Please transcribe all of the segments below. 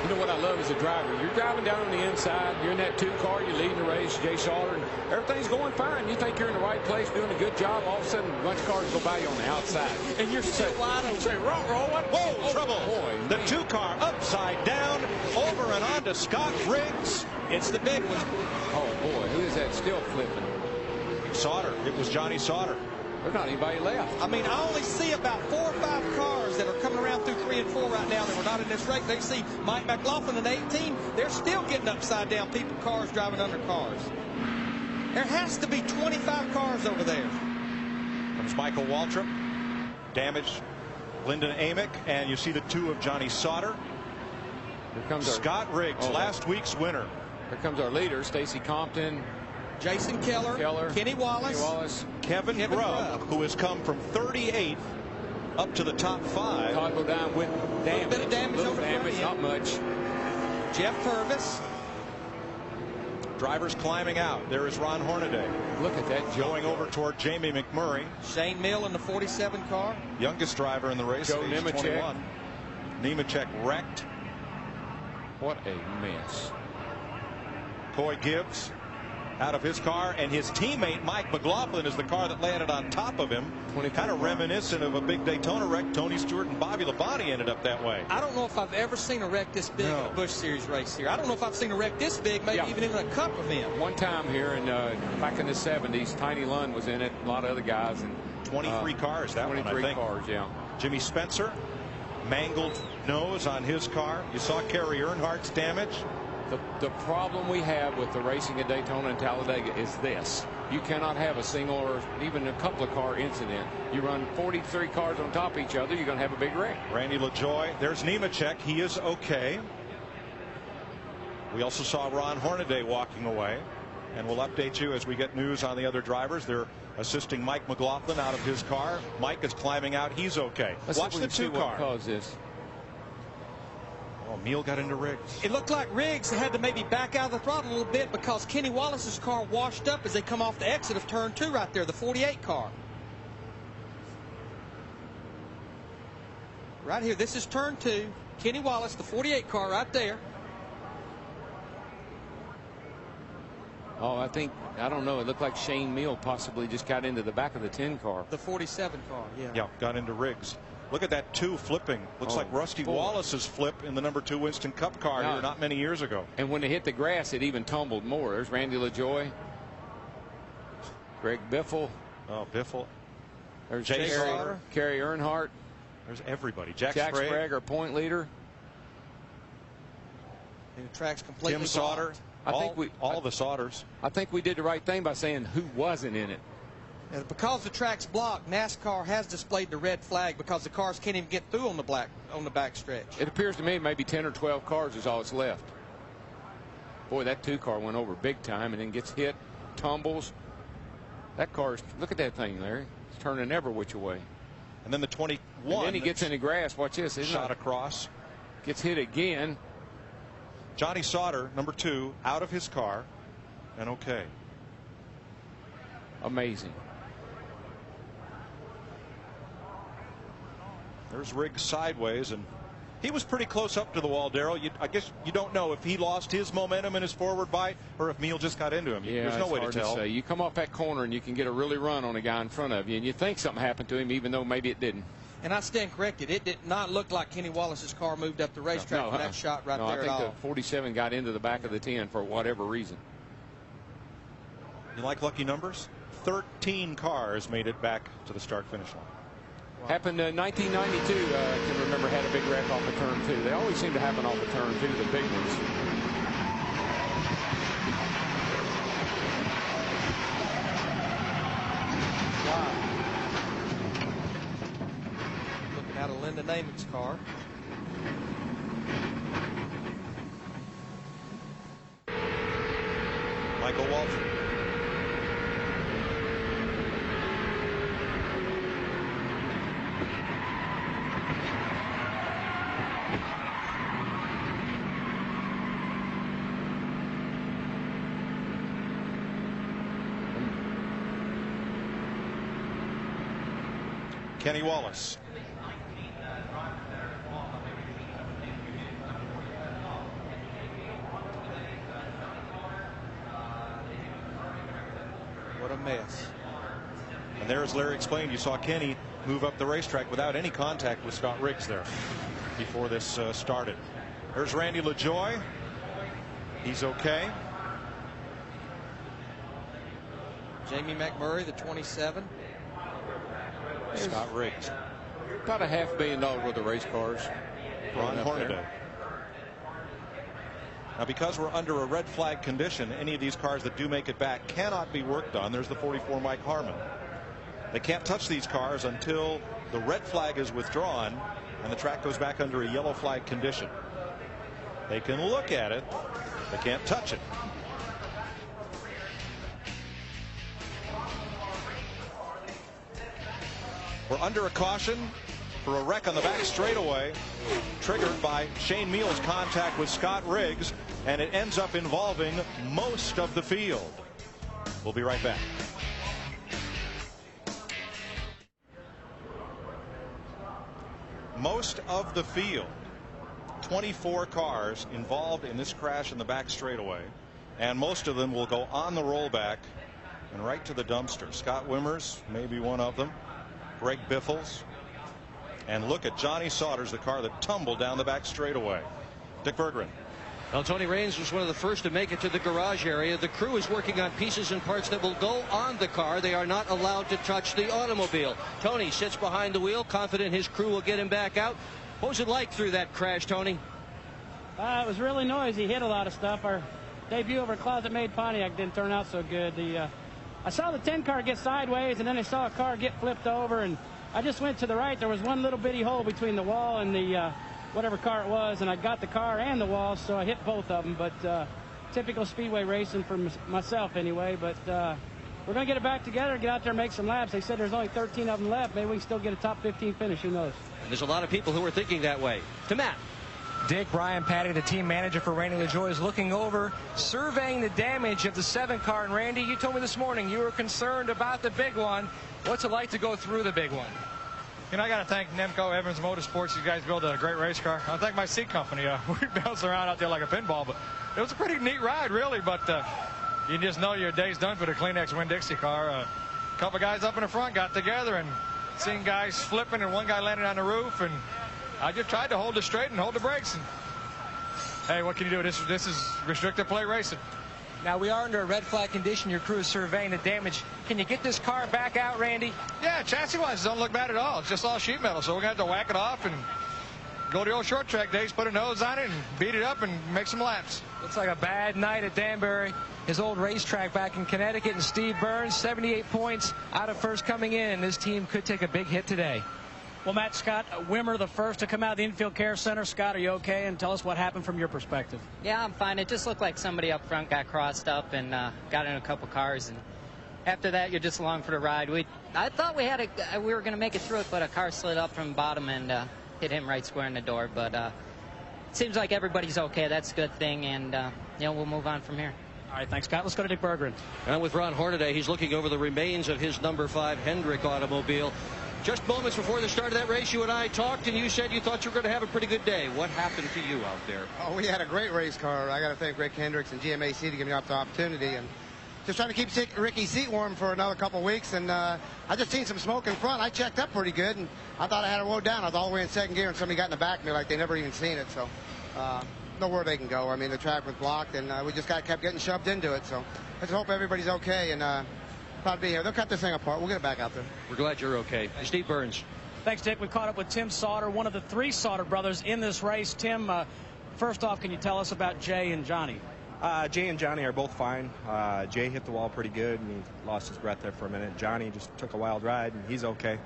You know what I love as a driver? You're driving down on the inside. You're in that 2 car. You're leading the race, Jay Sauter, and everything's going fine. You think you're in the right place, doing a good job. All of a sudden, a bunch of cars go by you on the outside. And you're still wide open. Say, roll, what? Whoa, trouble. Boy, the 2 car upside down, over and on to Scott Riggs. It's the big one. Oh, boy, who is that still flipping? Sauter. It was Johnny Sauter. There's not anybody left. I mean, I only see about 4 or 5 cars that are coming around through 3 and 4 right now that were not in this race. They see Mike McLaughlin in 18. They're still getting upside down people, cars driving under cars. There has to be 25 cars over there. Comes Michael Waltrip. Damaged Lyndon Amick. And you see the 2 of Johnny Sauter. Here comes Scott Riggs, last week's winner. Here comes our leader, Stacy Compton. Jason Keller, Kenny Wallace, Kevin Grubb, who has come from 38th up to the top 5. Todd go down with damage. A bit of damage over damage, not much. Jeff Purvis. Drivers climbing out. There is Ron Hornaday. Look at that going over toward Jamie McMurray. Shane Mill in the 47 car. Youngest driver in the race. Joe Nemechek. 21. Nemechek wrecked. What a mess. Coy Gibbs out of his car, and his teammate Mike McLaughlin is the car that landed on top of him. Kind of reminiscent of a big Daytona wreck. Tony Stewart and Bobby Labonte ended up that way. I don't know if I've ever seen a wreck this big in a Busch Series race here. I don't know if I've seen a wreck this big, maybe even in a Cup event. One time here, and back in the 70s, Tiny Lund was in it, a lot of other guys. And 23 cars, that 23 one, I think. cars, yeah. Jimmy Spencer, mangled nose on his car. You saw Kerry Earnhardt's damage. The problem we have with the racing at Daytona and Talladega is this. You cannot have a single or even a couple of car incident. You run 43 cars on top of each other, you're going to have a big wreck. Randy LaJoie. There's Nemechek. He is okay. We also saw Ron Hornaday walking away. And we'll update you as we get news on the other drivers. They're assisting Mike McLaughlin out of his car. Mike is climbing out. He's okay. Watch the 2 car. What caused this? Oh, Meal got into Riggs. It looked like Riggs had to maybe back out of the throttle a little bit because Kenny Wallace's car washed up as they come off the exit of turn 2 right there, the 48 car. Right here, this is turn 2. Kenny Wallace, the 48 car right there. Oh, I don't know. It looked like Shane Meal possibly just got into the back of the 10 car. The 47 car, yeah. Yeah, got into Riggs. Look at that 2 flipping. Looks like Rusty Wallace's flip in the number 2 Winston Cup car here not many years ago. And when they hit the grass, it even tumbled more. There's Randy LaJoie. Greg Biffle. Oh, Biffle. There's Jay Sauter. Kerry Earnhardt. There's everybody. Jack Sprague, our point leader. And the track's completely Tim Sauter. All the Sauters. I think we did the right thing by saying who wasn't in it. And because the track's blocked, NASCAR has displayed the red flag because the cars can't even get through on the back stretch. It appears to me maybe 10 or 12 cars is all that's left. Boy, that 2 car went over big time and then gets hit, tumbles. That car's, look at that thing, Larry. It's turning every which way. And then the 21. And then he gets in the grass. Watch this. Shot across. Gets hit again. Johnny Sauter, number 2, out of his car and okay. Amazing. There's Riggs sideways, and he was pretty close up to the wall, Darrell. I guess you don't know if he lost his momentum in his forward bite or if Meal just got into him. Yeah, there's no way to tell. Say. You come off that corner and you can get a really run on a guy in front of you, and you think something happened to him, even though maybe it didn't. And I stand corrected. It did not look like Kenny Wallace's car moved up the racetrack for that shot right there at all. I think the 47 got into the back of the 10 for whatever reason. You like lucky numbers? 13 cars made it back to the start-finish line. Wow. Happened in 1992. I can remember had a big wreck off of turn 2. They always seem to happen off of turn 2, the big ones. Wow. Looking out of Lyndon Amick's car. Michael Waltrip. Kenny Wallace. mess. And there, as Larry explained, you saw Kenny move up the racetrack without any contact with Scott Riggs there before this started. There's Randy LaJoie. He's okay. Jamie McMurray, the 27. Scott Riggs. About a $500 million worth of race cars. Ron Hornaday. Now, because we're under a red flag condition, any of these cars that do make it back cannot be worked on. There's the 44 Mike Harmon. They can't touch these cars until the red flag is withdrawn and the track goes back under a yellow flag condition. They can look at it, they can't touch it. We're under a caution for a wreck on the back straightaway, triggered by Shane Meal's contact with Scott Riggs, and it ends up involving most of the field. We'll be right back. Most of the field, 24 cars involved in this crash in the back straightaway, and most of them will go on the rollback and right to the dumpster. Scott Wimmers may be one of them. Greg Biffles. And look at Johnny Sauters, the car that tumbled down the back straightaway. Dick Berggren. Well, Tony Raines was one of the first to make it to the garage area. The crew is working on pieces and parts that will go on the car. They are not allowed to touch the automobile. Tony sits behind the wheel, confident his crew will get him back out. What was it like through that crash, Tony? It was really noisy. Hit a lot of stuff. Our debut of our closet-made Pontiac didn't turn out so good. I saw the 10 car get sideways, and then I saw a car get flipped over, and I just went to the right. There was one little bitty hole between the wall and the whatever car it was, and I got the car and the wall, so I hit both of them. But typical speedway racing for myself anyway. But we're going to get it back together, get out there and make some laps. They said there's only 13 of them left. Maybe we can still get a top 15 finish. Who knows? And there's a lot of people who are thinking that way. To Matt. Dick, Brian Patty, the team manager for Randy LaJoie, is looking over, surveying the damage of the 7 car. And Randy, you told me this morning you were concerned about the big one. What's it like to go through the big one? You know, I got to thank Nemco Evans Motorsports. You guys built a great race car. I thank my seat company. We bounced around out there like a pinball, but it was a pretty neat ride, really. But you just know your day's done for the Kleenex Winn-Dixie car. A couple guys up in the front got together and seen guys flipping, and one guy landed on the roof, and I just tried to hold it straight and hold the brakes. And hey, what can you do? This is restricted play racing. Now, we are under a red flag condition. Your crew is surveying the damage. Can you get this car back out, Randy? Yeah, chassis-wise, it don't look bad at all. It's just all sheet metal, so we're going to have to whack it off and go to the old short track days, put a nose on it, and beat it up and make some laps. Looks like a bad night at Danbury, his old racetrack back in Connecticut. And Steve Burns, 78 points out of first coming in, and this team could take a big hit today. Well, Matt, Scott Wimmer, the first to come out of the infield care center. Scott, are you okay? And tell us what happened from your perspective. Yeah, I'm fine. It just looked like somebody up front got crossed up and got in a couple cars. And after that, you're just along for the ride. I thought we were going to make it through it, but a car slid up from the bottom and hit him right square in the door. But it seems like everybody's okay. That's a good thing, and we'll move on from here. All right, thanks, Scott. Let's go to Dick Berggren. And with Ron Hornaday, he's looking over the remains of his number 5 Hendrick automobile. Just moments before the start of that race, you and I talked, and you said you thought you were going to have a pretty good day. What happened to you out there? Oh, we had a great race car. I got to thank Rick Hendricks and GMAC to give me the opportunity, and just trying to keep Ricky's seat warm for another couple weeks. And I just seen some smoke in front. I checked up pretty good, and I thought I had it low down. I was all the way in second gear, and somebody got in the back of me like they never even seen it. So nowhere they can go. I mean, the track was blocked, and we just kept getting shoved into it. So I just hope everybody's okay, and proud to be here. They'll cut this thing apart. We'll get it back out there. We're glad you're okay. Steve Burns. Thanks, Dick. We caught up with Tim Sauter, one of the 3 Sauter brothers in this race. Tim, first off, can you tell us about Jay and Johnny? Jay and Johnny are both fine. Jay hit the wall pretty good, and he lost his breath there for a minute. Johnny just took a wild ride, and he's okay.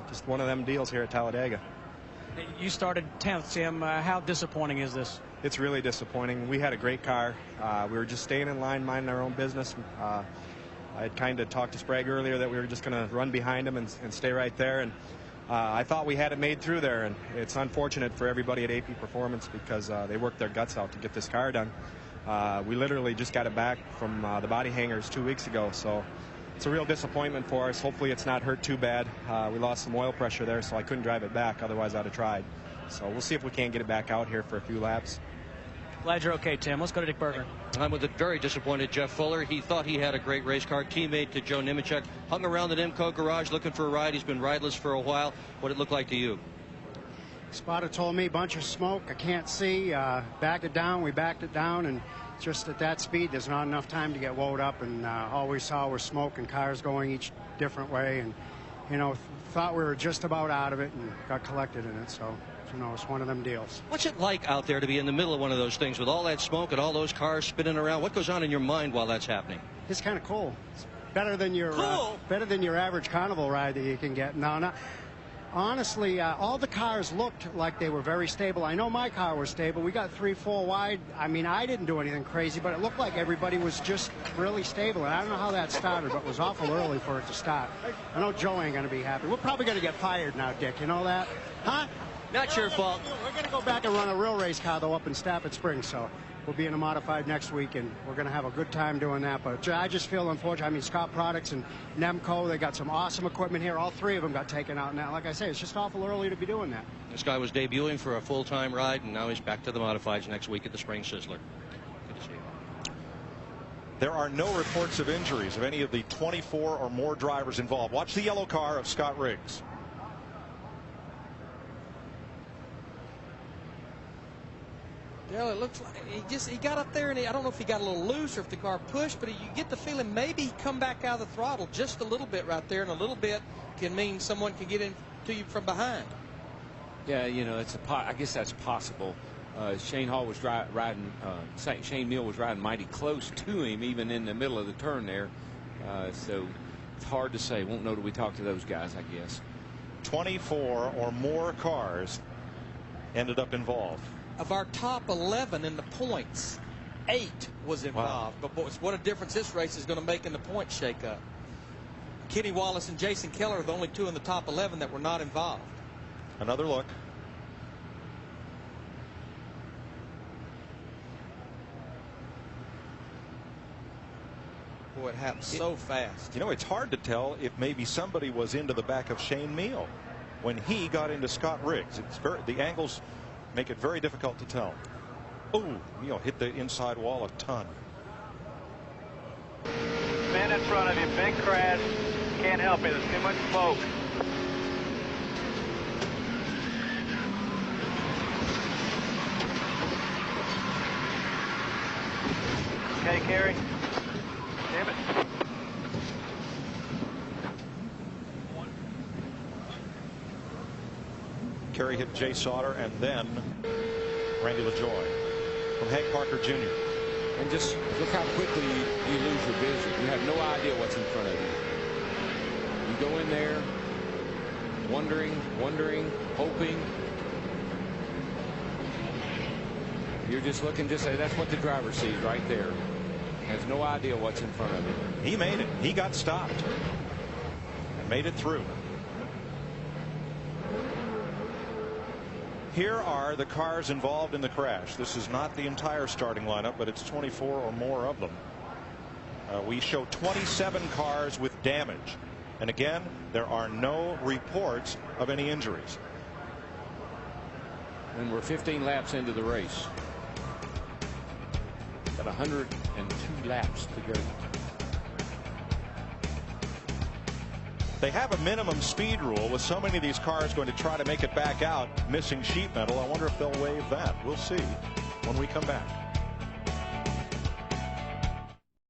Just one of them deals here at Talladega. You started 10th, Tim. How disappointing is this? It's really disappointing. We had a great car. We were just staying in line, minding our own business. I had kind of talked to Sprague earlier that we were just going to run behind him and stay right there. And I thought we had it made through there. And it's unfortunate for everybody at AP Performance because they worked their guts out to get this car done. We literally just got it back from the body hangers 2 weeks ago. So it's a real disappointment for us. Hopefully it's not hurt too bad. We lost some oil pressure there, so I couldn't drive it back. Otherwise, I'd have tried. So we'll see if we can't get it back out here for a few laps. Glad you're okay, Tim. Let's go to Dick Berger. I'm with a very disappointed Jeff Fuller. He thought he had a great race car. Teammate to Joe Nemechek. Hung around the Nemco garage looking for a ride. He's been rideless for a while. What did it look like to you? Spotter told me bunch of smoke. I can't see. Backed it down. We backed it down, and just at that speed, there's not enough time to get wound up. And all we saw was smoke and cars going each different way. And you know, thought we were just about out of it, and got collected in it. So you know, it's one of them deals. What's it like out there to be in the middle of one of those things with all that smoke and all those cars spinning around? What goes on in your mind while that's happening? It's kind of cool. It's better than your average carnival ride that you can get. No. Honestly, all the cars looked like they were very stable. I know my car was stable. We got 3-4 wide. I mean, I didn't do anything crazy, but it looked like everybody was just really stable. And I don't know how that started, but it was awful early for it to start. I know Joe ain't going to be happy. We're probably going to get fired now, Dick. You know that? Huh? Not your fault. We're going to go back and run a real race car, though, up in Stafford Springs. So we'll be in a modified next week, and we're going to have a good time doing that. But I just feel unfortunate. I mean, Scott Products and Nemco, they got some awesome equipment here. All three of them got taken out now. Like I say, it's just awful early to be doing that. This guy was debuting for a full-time ride, and now he's back to the modifieds next week at the Spring Sizzler. Good to see you. There are no reports of injuries of any of the 24 or more drivers involved. Watch the yellow car of Scott Riggs. Well, it looks like he got up there, and I don't know if he got a little loose or if the car pushed, but you get the feeling maybe he come back out of the throttle just a little bit right there, and a little bit can mean someone can get into you from behind. Yeah, you know, I guess that's possible. Shane Hall was riding. Shane Neal was riding mighty close to him, even in the middle of the turn there. So it's hard to say. Won't know till we talk to those guys, I guess. 24 or more cars ended up involved. Of our top 11 in the points, 8 was involved. Wow. But boys, what a difference this race is going to make in the points shakeup. Kenny Wallace and Jason Keller are the only 2 in the top 11 that were not involved. Another look. Boy, it happened so fast. You know, it's hard to tell if maybe somebody was into the back of Shane Neal when he got into Scott Riggs. The angles make it very difficult to tell. Oh, Neal hit the inside wall a ton. Man in front of you, big crash. Can't help it. There's too much smoke. Okay, Kerry. Damn it. Kerry hit Jay Sauter and then Randy LaJoie from Hank Parker Jr. And just look how quickly you lose your vision. You have no idea what's in front of you. You go in there wondering, hoping. You're just looking, that's what the driver sees right there. Has no idea what's in front of him. He made it. He got stopped and made it through. Here are the cars involved in the crash. This is not the entire starting lineup, but it's 24 or more of them. We show 27 cars with damage. And again, there are no reports of any injuries. And we're 15 laps into the race. Got 102 laps to go. They have a minimum speed rule with so many of these cars going to try to make it back out missing sheet metal. I wonder if they'll waive that. We'll see when we come back.